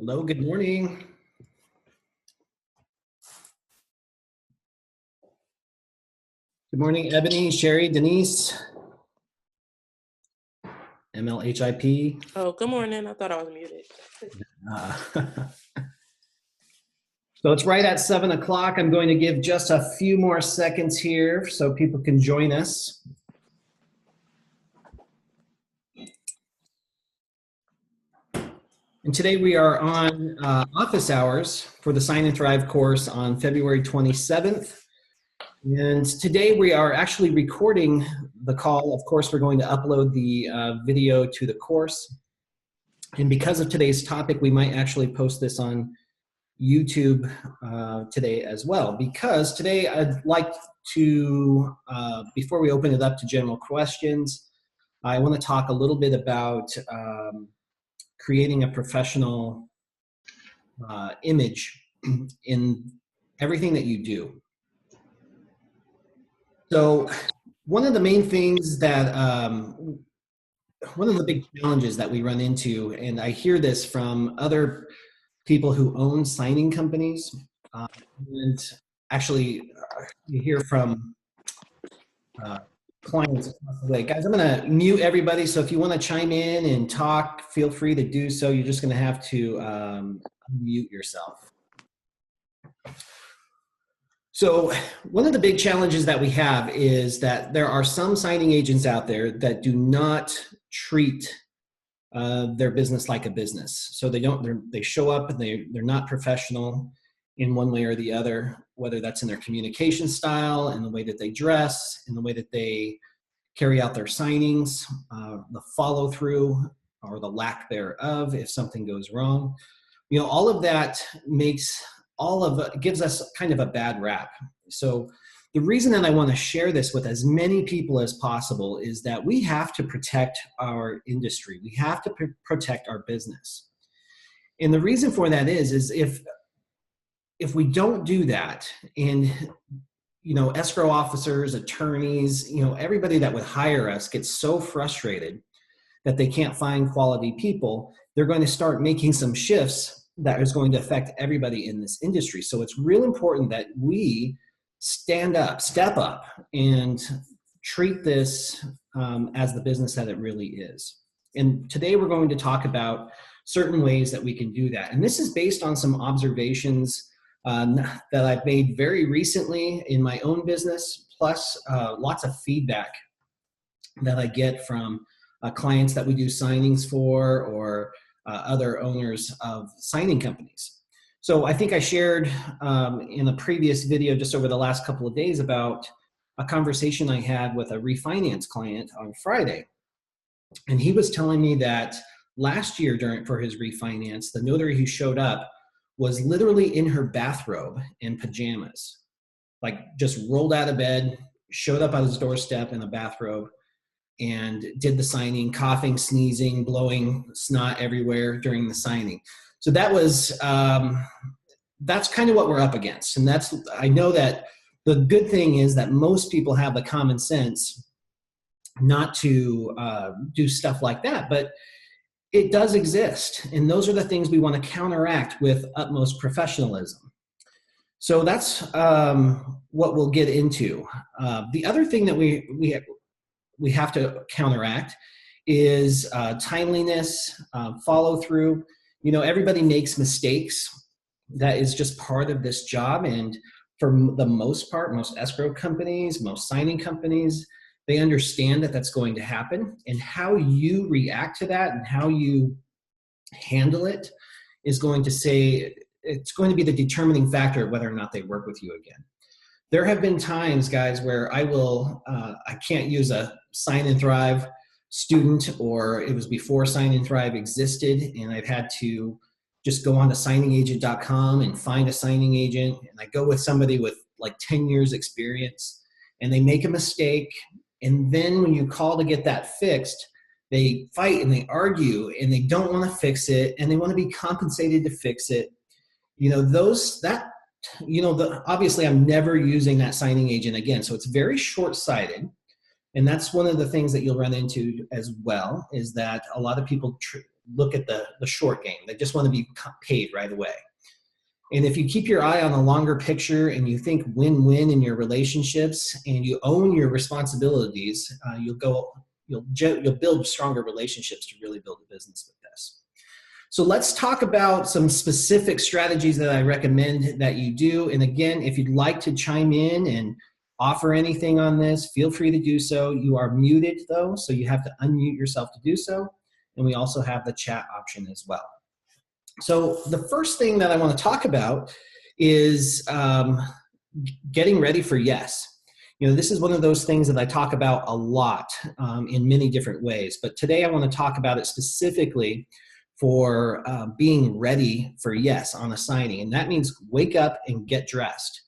Hello, good morning. Good morning, Ebony, Sherry, Denise, MLHIP. Oh, good morning. I thought I was muted. So it's right at 7 o'clock. I'm going to give just a few more seconds here so people can join us. And today we are on office hours for the Sign and Thrive course on February 27th. And today we are actually recording the call. Of course, we're going to upload the video to the course. And because of today's topic, we might actually post this on YouTube today as well. Because today I'd like to, before we open it up to general questions, I want to talk a little bit about creating a professional image in everything that you do. So one of the main things that, one of the big challenges that we run into, and I hear this from other people who own signing companies, and actually you hear from clients across the way. Guys, I'm gonna mute everybody, so if you wanna chime in and talk, feel free to do so. You're just gonna have to unmute yourself. So one of the big challenges that we have is that there are some signing agents out there that do not treat their business like a business. So they show up and they're not professional in one way or the other, whether that's in their communication style, in the way that they dress, in the way that they carry out their signings, the follow through or the lack thereof if something goes wrong. You know, all of that gives us kind of a bad rap. So the reason that I want to share this with as many people as possible is that we have to protect our industry. We have to protect our business. And the reason for that is if we don't do that, and you know, escrow officers, attorneys, you know, everybody that would hire us gets so frustrated that they can't find quality people, they're going to start making some shifts that is going to affect everybody in this industry. So it's real important that we step up, and treat this as the business that it really is. And today we're going to talk about certain ways that we can do that. And this is based on some observations that I've made very recently in my own business, plus lots of feedback that I get from clients that we do signings for, or other owners of signing companies. So I think I shared in a previous video just over the last couple of days about a conversation I had with a refinance client on Friday. And he was telling me that last year for his refinance, the notary who showed up was literally in her bathrobe and pajamas, like just rolled out of bed, showed up on his doorstep in a bathrobe, and did the signing, coughing, sneezing, blowing snot everywhere during the signing. So that was, that's kind of what we're up against. And I know that the good thing is that most people have the common sense not to do stuff like that, but it does exist. And those are the things we want to counteract with utmost professionalism. So that's what we'll get into. The other thing that we have to counteract is timeliness, follow through. You know, everybody makes mistakes. That is just part of this job. And for the most part, most escrow companies, most signing companies, they understand that that's going to happen. And how you react to that and how you handle it is going to it's going to be the determining factor of whether or not they work with you again. There have been times, guys, where I can't use a Sign and Thrive student, or it was before Sign and Thrive existed, and I've had to just go on to signingagent.com and find a signing agent, and I go with somebody with like 10 years experience, and they make a mistake, and then when you call to get that fixed, they fight and they argue, and they don't want to fix it, and they want to be compensated to fix it. You know, obviously I'm never using that signing agent again. So it's very short-sighted. And that's one of the things that you'll run into as well, is that a lot of people look at the short game. They just want to be paid right away. And if you keep your eye on the longer picture and you think win-win in your relationships and you own your responsibilities, you'll build stronger relationships to really build a business with this. So let's talk about some specific strategies that I recommend that you do. And again, if you'd like to chime in and offer anything on this, feel free to do so. You are muted though, so you have to unmute yourself to do so. And we also have the chat option as well. So the first thing that I want to talk about is getting ready for yes. You know, this is one of those things that I talk about a lot in many different ways, but today I want to talk about it specifically for being ready for yes on a signing. And that means wake up and get dressed.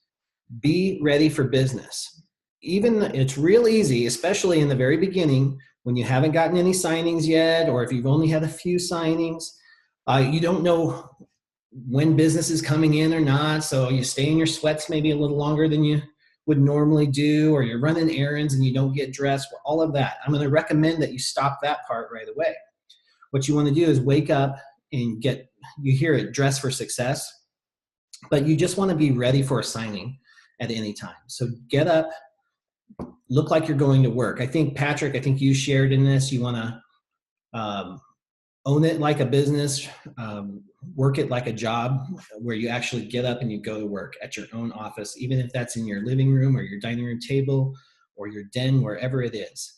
Be ready for business. Even it's real easy, especially in the very beginning when you haven't gotten any signings yet, or if you've only had a few signings, you don't know when business is coming in or not. So you stay in your sweats maybe a little longer than you would normally do, or you're running errands and you don't get dressed, all of that. I'm going to recommend that you stop that part right away. What you want to do is wake up and you hear it, dress for success, but you just want to be ready for a signing at any time. So get up, look like you're going to work. I think, Patrick, you shared in this, you want to own it like a business, work it like a job, where you actually get up and you go to work at your own office, even if that's in your living room or your dining room table or your den, wherever it is.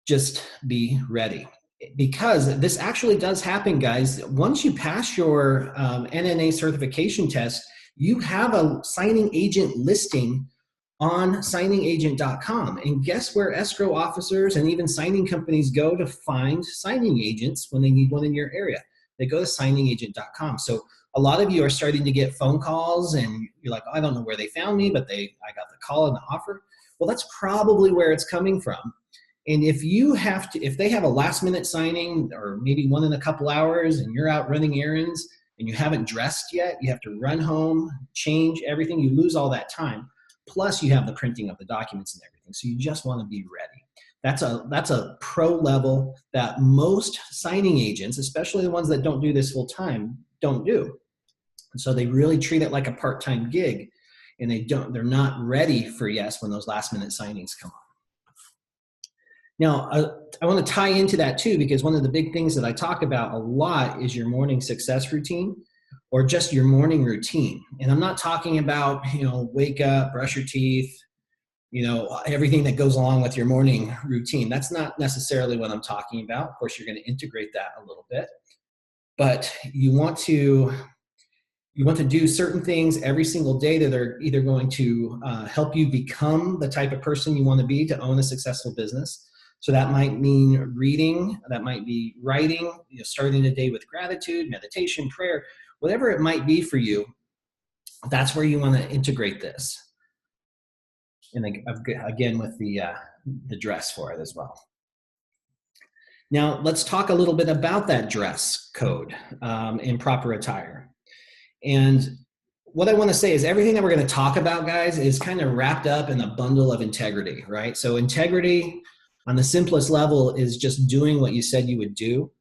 Just be ready. Because this actually does happen, guys. Once you pass your NNA certification test, you have a signing agent listing on signingagent.com. And guess where escrow officers and even signing companies go to find signing agents when they need one in your area? They go to signingagent.com. So a lot of you are starting to get phone calls and you're like, oh, I don't know where they found me, but I got the call and the offer. Well, that's probably where it's coming from. And if they have a last minute signing or maybe one in a couple hours and you're out running errands and you haven't dressed yet, you have to run home, change everything, you lose all that time. Plus you have the printing of the documents and everything. So you just want to be ready. That's a pro level that most signing agents, especially the ones that don't do this full time, don't do. And so they really treat it like a part-time gig, and they're not ready for yes when those last minute signings come up. Now, I want to tie into that too, because one of the big things that I talk about a lot is your morning success routine, or just your morning routine. And I'm not talking about, wake up, brush your teeth, everything that goes along with your morning routine. That's not necessarily what I'm talking about. Of course, you're going to integrate that a little bit, but you want to do certain things every single day that are either going to help you become the type of person you want to be to own a successful business. So that might mean reading, that might be writing, starting the day with gratitude, meditation, prayer, whatever it might be for you. That's where you want to integrate this. And again, with the dress for it as well. Now, let's talk a little bit about that dress code and proper attire. And what I want to say is everything that we're going to talk about, guys, is kind of wrapped up in a bundle of integrity, right? So integrity on the simplest level is just doing what you said you would do.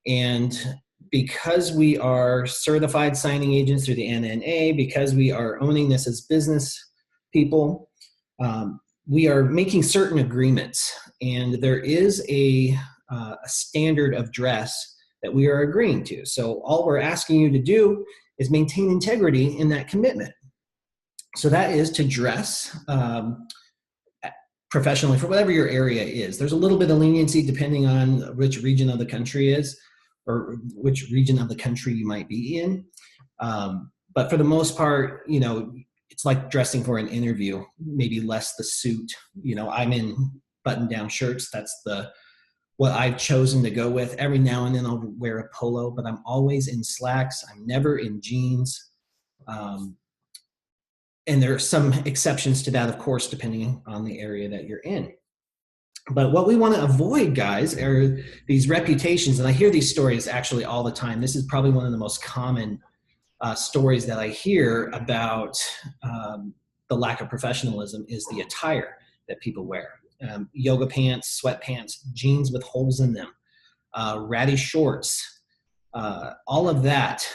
And because we are certified signing agents through the NNA, because we are owning this as business people, we are making certain agreements. And there is a standard of dress that we are agreeing to. So all we're asking you to do is maintain integrity in that commitment. So that is to dress professionally for whatever your area is. There's a little bit of leniency depending on which region of the country is, or which region of the country you might be in. But for the most part, it's like dressing for an interview, maybe less the suit. I'm in button-down shirts. That's what I've chosen to go with. Every now and then I'll wear a polo, but I'm always in slacks. I'm never in jeans. And there are some exceptions to that, of course, depending on the area that you're in. But what we want to avoid, guys, are these reputations. And I hear these stories actually all the time. This is probably one of the most common stories that I hear about the lack of professionalism is the attire that people wear. Yoga pants, sweatpants, jeans with holes in them. ratty shorts, all of that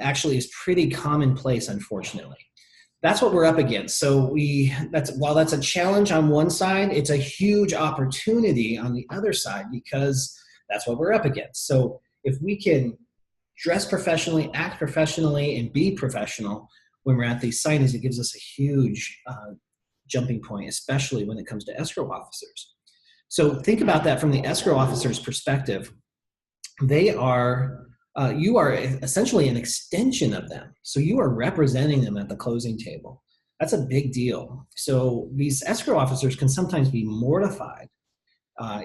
actually is pretty commonplace, unfortunately. That's what we're up against. So while that's a challenge on one side, it's a huge opportunity on the other side because that's what we're up against. So if we can dress professionally, act professionally, and be professional when we're at these signings, it gives us a huge jumping point, especially when it comes to escrow officers. So think about that from the escrow officer's perspective. They are, you are essentially an extension of them. So you are representing them at the closing table. That's a big deal. So these escrow officers can sometimes be mortified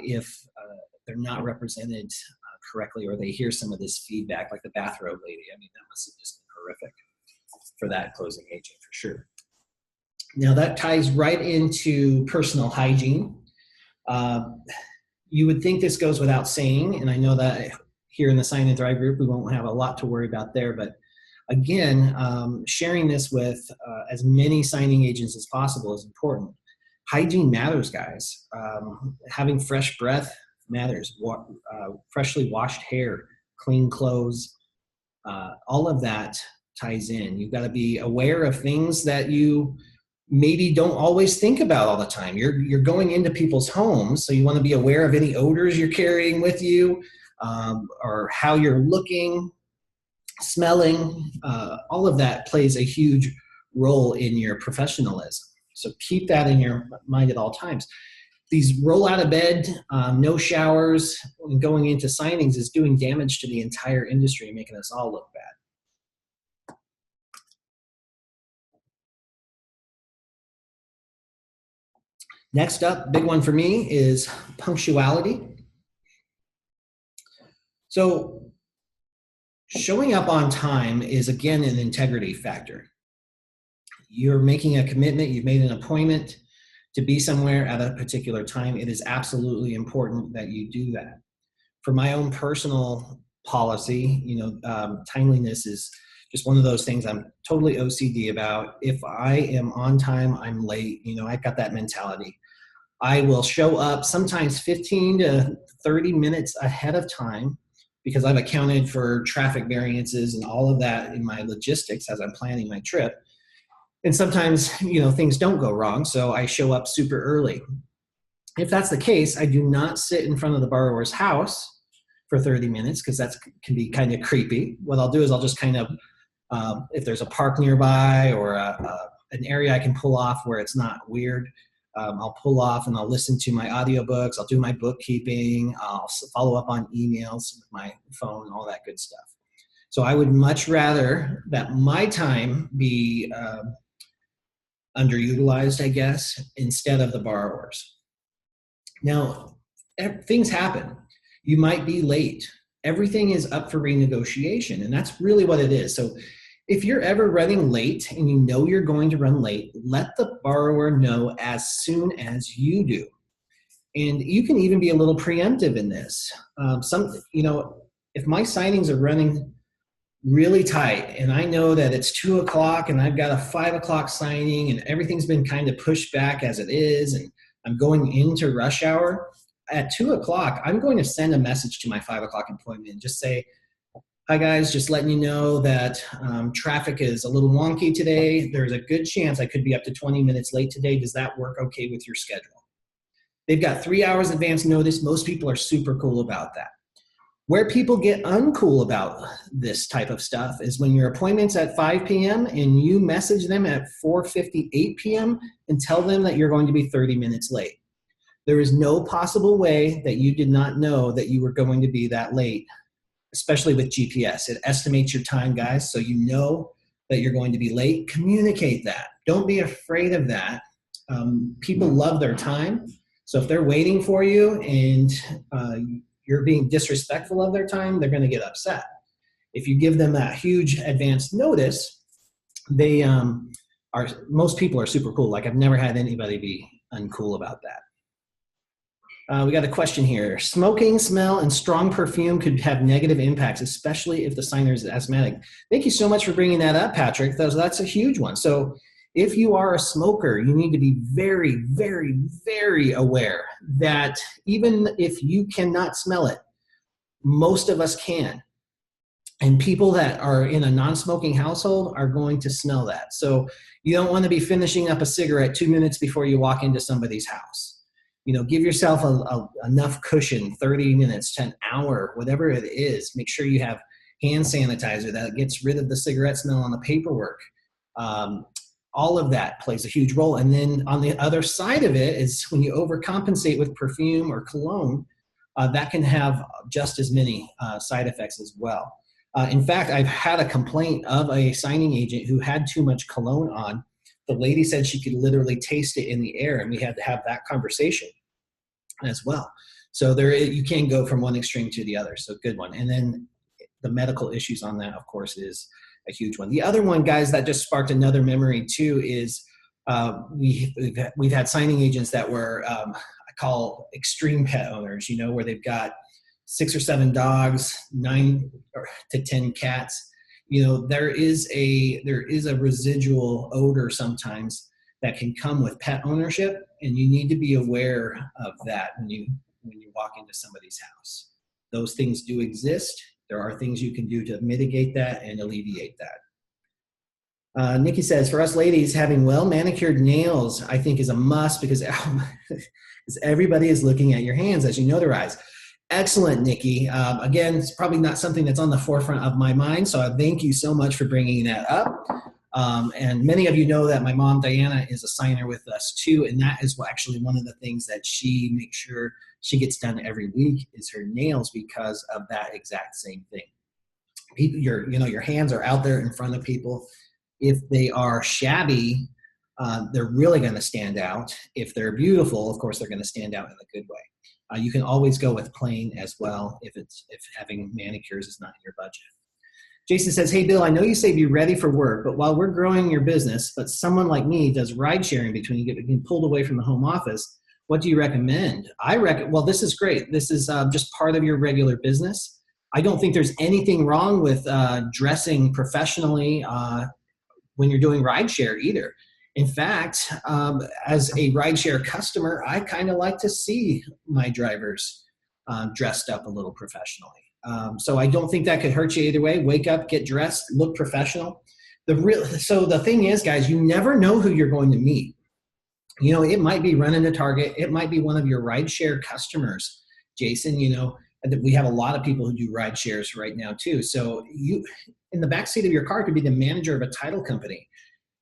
if they're not represented correctly, or they hear some of this feedback, like the bathrobe lady. I mean, that must have just been horrific for that closing agent for sure. Now that ties right into personal hygiene. You would think this goes without saying, and I know that here in the Sign and Thrive group, we won't have a lot to worry about there, but again, sharing this with as many signing agents as possible is important. Hygiene matters, guys. Having fresh breath matters. Freshly washed hair, clean clothes, all of that ties in. You've got to be aware of things that you maybe don't always think about all the time. You're going into people's homes, so you want to be aware of any odors you're carrying with you, or how you're looking, smelling. All of that plays a huge role in your professionalism. So keep that in your mind at all times. These roll out of bed, no showers, and going into signings is doing damage to the entire industry and making us all look bad. Next up, big one for me, is punctuality. So showing up on time is, again, an integrity factor. You're making a commitment, you've made an appointment to be somewhere at a particular time. It is absolutely important that you do that. For my own personal policy, timeliness is just one of those things I'm totally OCD about. If I am on time, I'm late. I've got that mentality. I will show up sometimes 15 to 30 minutes ahead of time because I've accounted for traffic variances and all of that in my logistics as I'm planning my trip. And sometimes, things don't go wrong, so I show up super early. If that's the case, I do not sit in front of the borrower's house for 30 minutes because that can be kind of creepy. What I'll do is I'll just kind of, if there's a park nearby or an area I can pull off where it's not weird, I'll pull off and I'll listen to my audiobooks. I'll do my bookkeeping. I'll follow up on emails with my phone and all that good stuff. So I would much rather that my time be underutilized, I guess, instead of the borrower's. Now, things happen. You might be late. Everything is up for renegotiation, and that's really what it is. So if you're ever running late and you know you're going to run late, let the borrower know as soon as you do. And you can even be a little preemptive in this. If my signings are running really tight and I know that it's 2 o'clock and I've got a 5 o'clock signing and everything's been kind of pushed back as it is, and I'm going into rush hour, at 2 o'clock, I'm going to send a message to my 5 o'clock appointment and just say, hi guys, just letting you know that traffic is a little wonky today. There's a good chance I could be up to 20 minutes late today. Does that work okay with your schedule? They've got 3 hours advance notice. Most people are super cool about that. Where people get uncool about this type of stuff is when your appointment's at 5 p.m. and you message them at 4:58 p.m. and tell them that you're going to be 30 minutes late. There is no possible way that you did not know that you were going to be that late, especially with GPS. It estimates your time, guys, so you know that you're going to be late. Communicate that. Don't be afraid of that. People love their time. So if they're waiting for you and you're being disrespectful of their time, they're going to get upset. If you give them that huge advance notice, they most people are super cool. Like I've never had anybody be uncool about that. We got a question here. Smoking, smell, and strong perfume could have negative impacts, especially if the signer is asthmatic. Thank you so much for bringing that up, Patrick. That's a huge one. So if you are a smoker, you need to be very, very, very aware that even if you cannot smell it, Most of us can. And people that are in a non-smoking household are going to smell that. So you don't want to be finishing up a cigarette 2 minutes before you walk into somebody's house. Give yourself enough cushion, 30 minutes to an hour, whatever it is. Make sure you have hand sanitizer that gets rid of the cigarette smell on the paperwork. All of that plays a huge role. And then on the other side of it is when you overcompensate with perfume or cologne, that can have just as many side effects as well. In fact, I've had a complaint of a signing agent who had too much cologne on. The lady said she could literally taste it in the air, and we had to have that conversation as well. So you can go from one extreme to the other. So good one. And then the medical issues on that, of course, is a huge one. The other one, guys, that just sparked another memory too is we've had signing agents that were I call extreme pet owners. Where they've got 6 or 7 dogs, 9 to 10 cats. There is a residual odor sometimes that can come with pet ownership, and you need to be aware of that when you walk into somebody's house. Those things do exist. There are things you can do to mitigate that and alleviate that. Nikki says, for us ladies, having well manicured nails, I think, is a must because everybody is looking at your hands as you notarize. Excellent, Nikki. Again, it's probably not something that's on the forefront of my mind, so I thank you so much for bringing that up. And many of you know that my mom, Diana, is a signer with us too, and that is actually one of the things that she makes sure she gets done every week is her nails because of that exact same thing. People, your hands are out there in front of people. If they are shabby, they're really going to stand out. If they're beautiful, of course, they're going to stand out in a good way. You can always go with plain as well if having manicures is not in your budget. Jason says, hey, Bill, I know you say be ready for work, but while we're growing your business, but someone like me does ride sharing between getting pulled away from the home office, what do you recommend? Well, this is great. This is just part of your regular business. I don't think there's anything wrong with dressing professionally when you're doing rideshare either. In fact, as a rideshare customer, I kind of like to see my drivers dressed up a little professionally. So I don't think that could hurt you either way. Wake up, get dressed, look professional. So the thing is, guys, you never know who you're going to meet. It might be running to Target. It might be one of your rideshare customers, Jason. We have a lot of people who do ride shares right now too. So you, in the backseat of your car, could be the manager of a title company.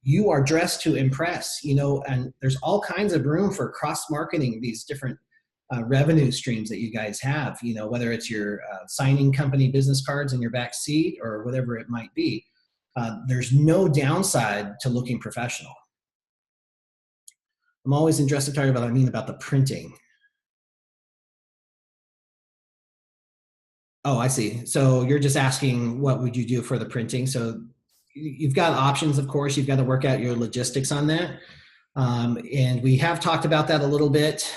You are dressed to impress, and there's all kinds of room for cross-marketing these different revenue streams that you guys have, whether it's your signing company business cards in your back seat or whatever it might be. There's no downside to looking professional. I'm always interested to talk about what I mean about the printing. Oh, I see. So you're just asking what would you do for the printing? So you've got options, of course. You've got to work out your logistics on that. And we have talked about that a little bit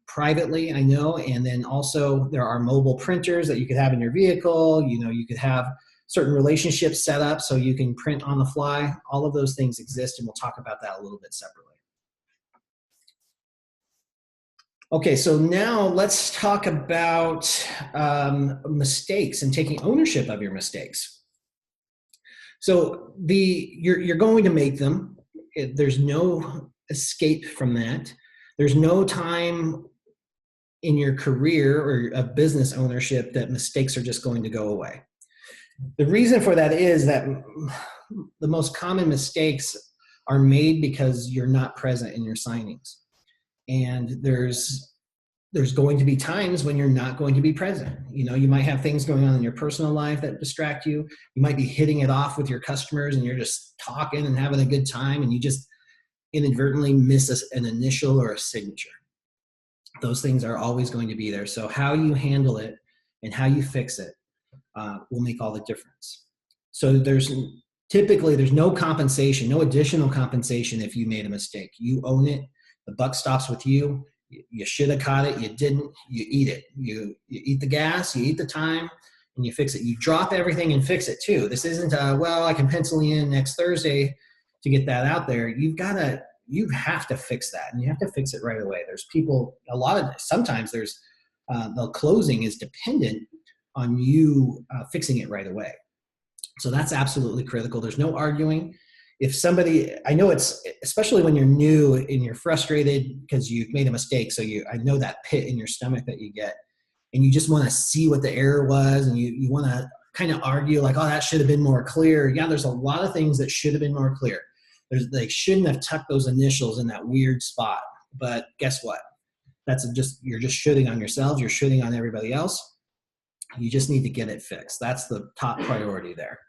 privately, I know. And then also there are mobile printers that you could have in your vehicle. You could have certain relationships set up so you can print on the fly. All of those things exist, and we'll talk about that a little bit separately. Okay, so now let's talk about mistakes and taking ownership of your mistakes. So you're going to make them. There's no escape from that. There's no time in your career or of business ownership that mistakes are just going to go away. The reason for that is that the most common mistakes are made because you're not present in your signings. And there's going to be times when you're not going to be present. You might have things going on in your personal life that distract you. You might be hitting it off with your customers and you're just talking and having a good time and you just inadvertently miss an initial or a signature. Those things are always going to be there. So how you handle it and how you fix it will make all the difference. So there's no compensation, no additional compensation if you made a mistake. You own it. The buck stops with you. You should have caught it. You didn't. You eat it. You eat the gas. You eat the time, and you fix it. You drop everything and fix it too. This isn't I can pencil in next Thursday to get that out there. You have to fix that, and you have to fix it right away. There's people. Sometimes there's the closing is dependent on you fixing it right away. So that's absolutely critical. There's no arguing. If somebody, I know it's, especially when you're new and you're frustrated because you've made a mistake. So I know that pit in your stomach that you get, and you just want to see what the error was, and you want to kind of argue like, oh, that should have been more clear. Yeah, there's a lot of things that should have been more clear. They shouldn't have tucked those initials in that weird spot. But guess what? You're just shitting on yourselves. You're shitting on everybody else. You just need to get it fixed. That's the top priority there.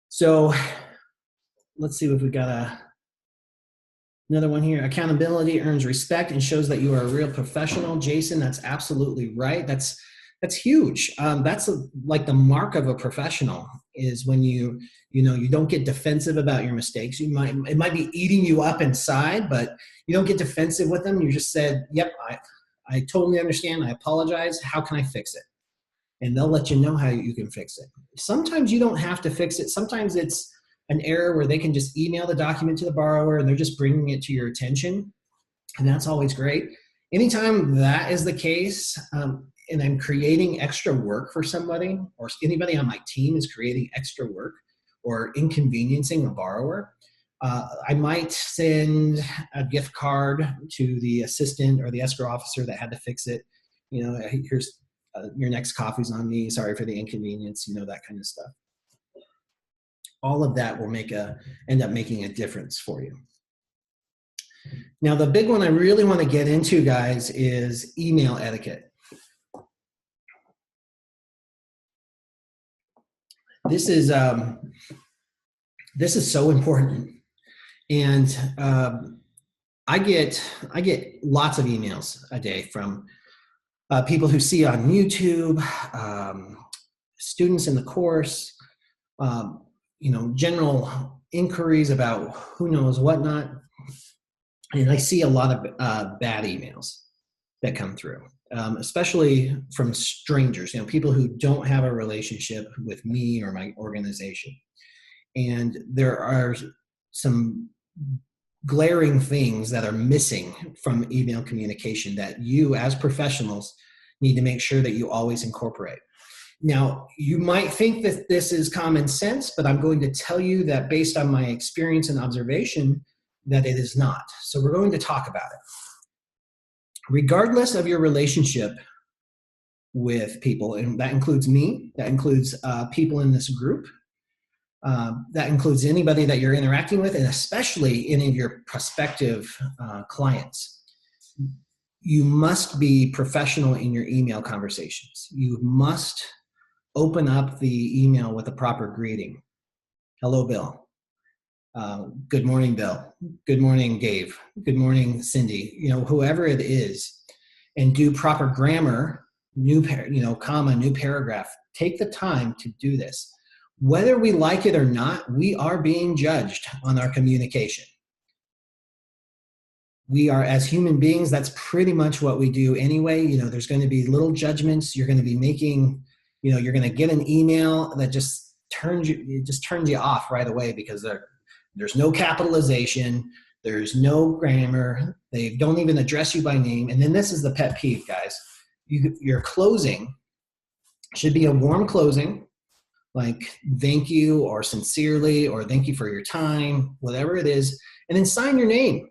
So let's see if we got another one here. Accountability earns respect and shows that you are a real professional. Jason, that's absolutely right. That's huge. That's like the mark of a professional is when you don't get defensive about your mistakes. It might be eating you up inside, but you don't get defensive with them. You just said, yep, I totally understand. I apologize. How can I fix it? And they'll let you know how you can fix it. Sometimes you don't have to fix it. Sometimes it's an error where they can just email the document to the borrower and they're just bringing it to your attention. And that's always great. Anytime that is the case, and I'm creating extra work for somebody, or anybody on my team is creating extra work or inconveniencing a borrower, I might send a gift card to the assistant or the escrow officer that had to fix it. Here's your next coffee's on me. Sorry for the inconvenience, that kind of stuff. All of that will end up making a difference for you. Now, the big one I really want to get into, guys, is email etiquette. This is so important, and I get lots of emails a day from people who see on YouTube, students in the course, general inquiries about who knows whatnot, and I see a lot of bad emails that come through. Especially from strangers, people who don't have a relationship with me or my organization. And there are some glaring things that are missing from email communication that you as professionals need to make sure that you always incorporate. Now, you might think that this is common sense, but I'm going to tell you that based on my experience and observation, that it is not. So we're going to talk about it. Regardless of your relationship with people, and that includes me, that includes people in this group, that includes anybody that you're interacting with, and especially any of your prospective clients, you must be professional in your email conversations. You must open up the email with a proper greeting. Hello, Bill. Good morning, Bill. Good morning, Dave. Good morning, Cindy. Whoever it is, and do proper grammar, comma, new paragraph. Take the time to do this. Whether we like it or not, we are being judged on our communication. We are, as human beings, that's pretty much what we do anyway. There's going to be little judgments. You're going to be making, you're going to get an email that just turns you off right away because there's no capitalization, there's no grammar, they don't even address you by name. And then this is the pet peeve, guys. Your closing should be a warm closing, like thank you or sincerely or thank you for your time, whatever it is, and then sign your name.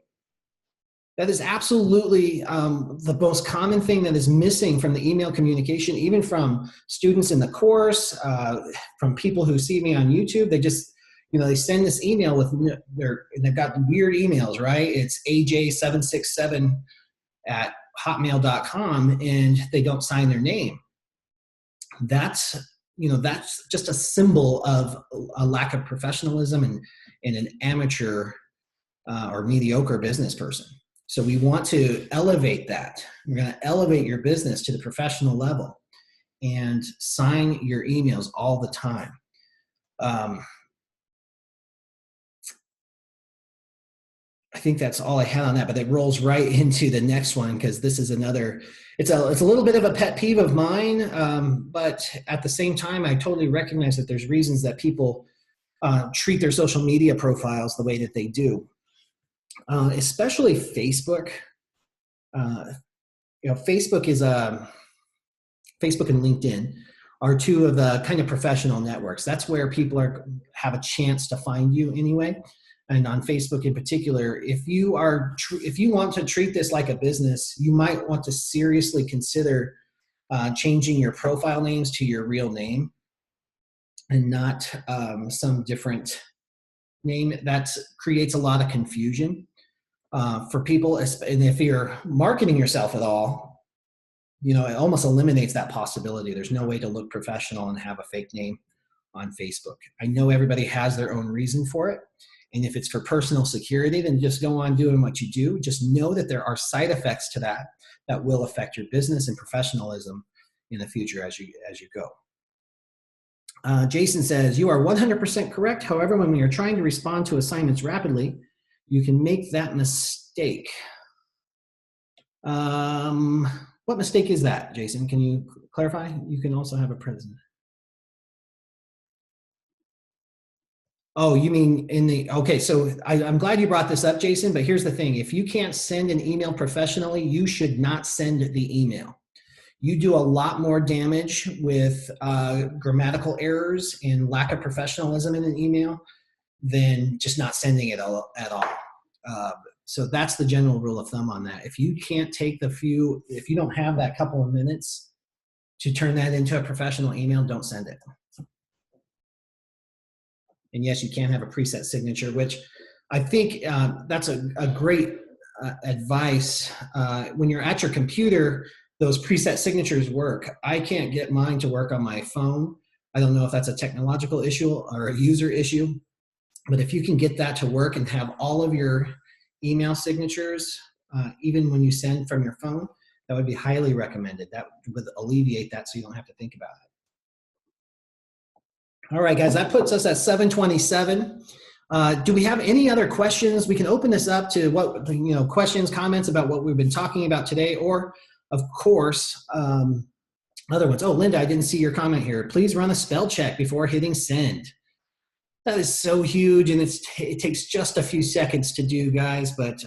That is absolutely the most common thing that is missing from the email communication, even from students in the course, from people who see me on YouTube. They just, they send this email with they've got weird emails, right? It's aj767 at hotmail.com, and they don't sign their name. That's just a symbol of a lack of professionalism and an amateur or mediocre business person. So we want to elevate that. We're going to elevate your business to the professional level and sign your emails all the time. I think that's all I had on that, but it rolls right into the next one because this is another, it's a little bit of a pet peeve of mine, but at the same time, I totally recognize that there's reasons that people treat their social media profiles the way that they do, especially Facebook. Facebook is Facebook and LinkedIn are two of the kind of professional networks. That's where people have a chance to find you anyway. And on Facebook in particular, if you want to treat this like a business, you might want to seriously consider changing your profile names to your real name and not some different name. That creates a lot of confusion for people. And if you're marketing yourself at all, it almost eliminates that possibility. There's no way to look professional and have a fake name on Facebook. I know everybody has their own reason for it. And if it's for personal security, then just go on doing what you do. Just know that there are side effects to that will affect your business and professionalism in the future as you go. Jason says, you are 100% correct. However, when we are trying to respond to assignments rapidly, you can make that mistake. What mistake is that, Jason? Can you clarify? You can also have a present. Oh, you mean okay, so I'm glad you brought this up, Jason, but here's the thing. If you can't send an email professionally, you should not send the email. You do a lot more damage with grammatical errors and lack of professionalism in an email than just not sending it at all. So that's the general rule of thumb on that. If you can't take if you don't have that couple of minutes to turn that into a professional email, don't send it. And yes, you can have a preset signature, which I think that's a great advice. When you're at your computer, those preset signatures work. I can't get mine to work on my phone. I don't know if that's a technological issue or a user issue, but if you can get that to work and have all of your email signatures, even when you send from your phone, that would be highly recommended. That would alleviate that so you don't have to think about it. All right, guys, that puts us at 7:27. Do we have any other questions? We can open this up to questions, comments about what we've been talking about today, or of course, other ones. Oh, Linda, I didn't see your comment here. Please run a spell check before hitting send. That is so huge, and it takes just a few seconds to do, guys, but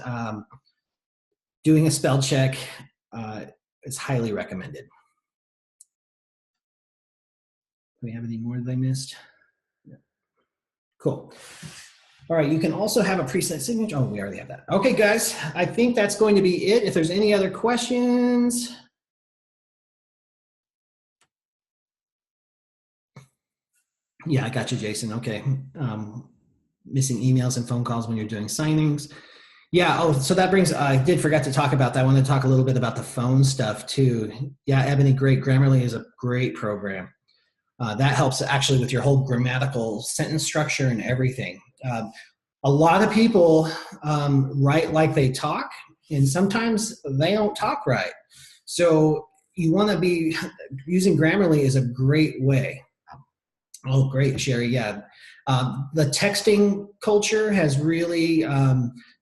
doing a spell check is highly recommended. Do we have any more that I missed? Yeah. Cool. All right, you can also have a preset signature. Oh, we already have that. Okay, guys, I think that's going to be it. If there's any other questions. Yeah, I got you, Jason. Okay. Missing emails and phone calls when you're doing signings. Yeah, oh, so that brings, I did forget to talk about that. I want to talk a little bit about the phone stuff too. Yeah, Ebony, great. Grammarly is a great program. That helps actually with your whole grammatical sentence structure and everything. A lot of people write like they talk, and sometimes they don't talk right. So you want to be using Grammarly is a great way. Oh, great, Sherry. Yeah. The texting culture has really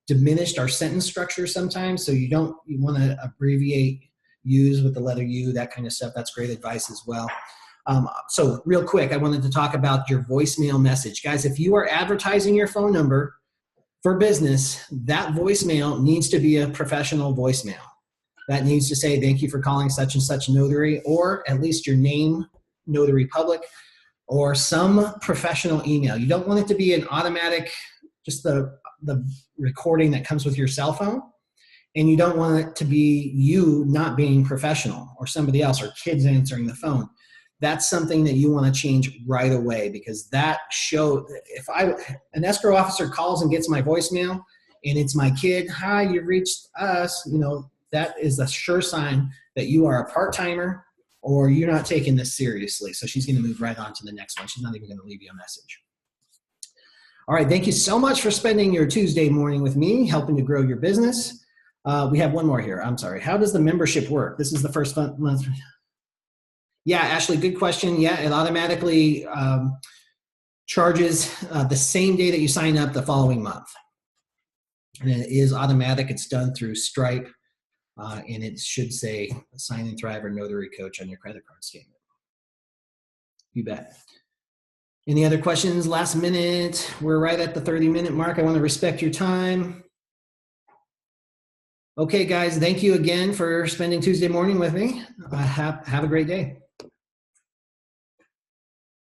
diminished our sentence structure sometimes. So you want to abbreviate U's with the letter U, that kind of stuff. That's great advice as well. So real quick, I wanted to talk about your voicemail message. Guys, if you are advertising your phone number for business, that voicemail needs to be a professional voicemail. That needs to say, thank you for calling such and such notary, or at least your name, Notary Public, or some professional email. You don't want it to be an automatic, just the recording that comes with your cell phone. And you don't want it to be you not being professional or somebody else or kids answering the phone. That's something that you want to change right away, because that if an escrow officer calls and gets my voicemail and it's my kid, hi, you reached us, that is a sure sign that you are a part-timer or you're not taking this seriously. So she's going to move right on to the next one. She's not even going to leave you a message. All right. Thank you so much for spending your Tuesday morning with me, helping to grow your business. We have one more here. I'm sorry. How does the membership work? This is the first month. Yeah, Ashley, good question. Yeah, it automatically charges the same day that you sign up the following month. And it is automatic. It's done through Stripe. And it should say Sign and Thrive or Notary Coach on your credit card statement. You bet. Any other questions? Last minute. We're right at the 30-minute mark. I want to respect your time. Okay, guys, thank you again for spending Tuesday morning with me. Have a great day.